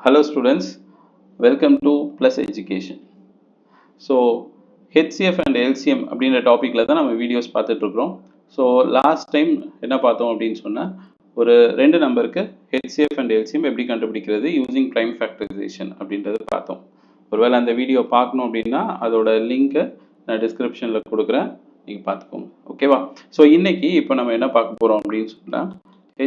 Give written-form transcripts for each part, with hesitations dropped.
Hello students, welcome to Plus Education. So HCF and LCM அப்படின்ற டாபிக்ல தான் நம்ம வீடியோஸ் பார்த்துட்டு இருக்கிறோம். ஸோ லாஸ்ட் டைம் என்ன பார்த்தோம் அப்படின்னு சொன்னால் ஒரு ரெண்டு நம்பருக்கு HCF and LCM எப்படி கண்டுபிடிக்கிறது யூசிங் ப்ரைம் ஃபேக்டரைசேஷன் அப்படின்றத பார்த்தோம். ஒருவேளை அந்த வீடியோ பார்க்கணும் அப்படின்னா அதோட லிங்க்கை நான் டிஸ்கிரிப்ஷனில் கொடுக்குறேன், நீங்கள் பார்த்துக்கோங்க. ஓகேவா? ஸோ இன்னைக்கு இப்போ நம்ம என்ன பார்க்க போகிறோம் அப்படின்னு சொன்னால்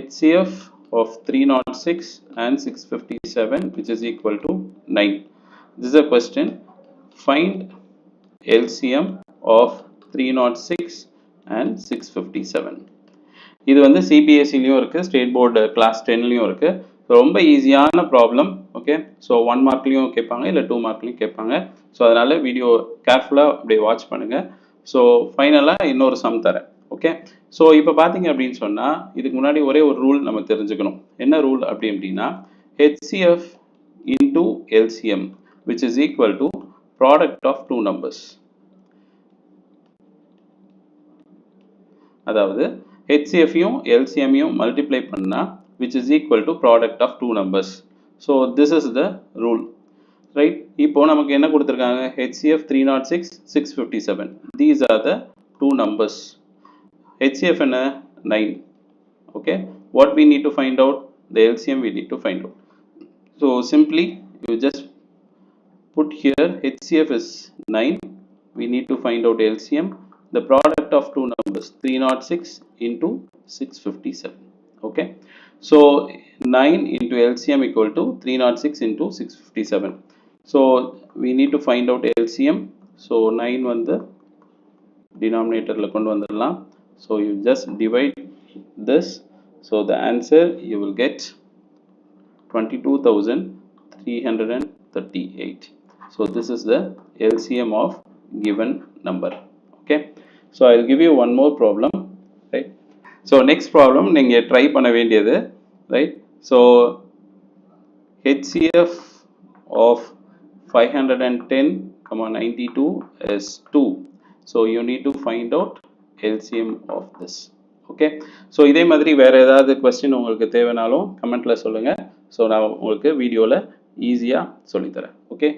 HCF of 306 and 657 which is equal to 9. This is a question. Find LCM of 306 and 657. இது வந்து சிபிஎஸ்சிலையும் இருக்குது, ஸ்டேட் போர்டு கிளாஸ் 10லையும் இருக்குது. ரொம்ப ஈஸியான ப்ராப்ளம். ஓகே, ஸோ 1 மார்க்லையும் கேட்பாங்க, இல்லை 2 மார்க்லையும் கேட்பாங்க. ஸோ அதனால் வீடியோ கேர்ஃபுல்லாக அப்படியே வாட்ச் பண்ணுங்கள். ஸோ ஃபைனலாக இன்னொரு சம் தரேன். ஓகே, ஸோ இப்போ பார்த்தீங்க அப்படின்னு சொன்னால் இதுக்கு முன்னாடி ஒரே ஒரு ரூல் நம்ம தெரிஞ்சுக்கணும். என்ன ரூல் அப்படின்னா HCF into LCM which is equal to product of two numbers. அதாவது HCF-யும் LCM-யும் மல்டிப்ளை பண்ணால் which is equal to product of two numbers. So this is the rule, right? இப்போ நமக்கு என்ன கொடுத்துருக்காங்க? HCF 306, 657. These are the two numbers. HCF and 9. Okay, what we need to find out? The LCM we need to find out. So simply you just put here HCF is 9. We need to find out LCM. The product of two numbers 306 into 657. Okay, so 9 into LCM equal to 306 into 657. So we need to find out LCM. So 9 on the denominator la kondu vandirala. So you just divide this. So the answer you will get 22,338. So this is the LCM of given number. Okay, so I will give you one more problem, right? So next problem neenga try panna vendiyadhu, right? So HCF of 510,92 is 2. So you need to find out LCM of this. Okay, so இதே மாதிரி வேறு ஏதாவது question உங்களுக்கு தேவைனாலும் கமெண்ட்டில் சொல்லுங்கள். So நான் உங்களுக்கு வீடியோவில் ஈஸியாக சொல்லித்தரேன். ஓகே.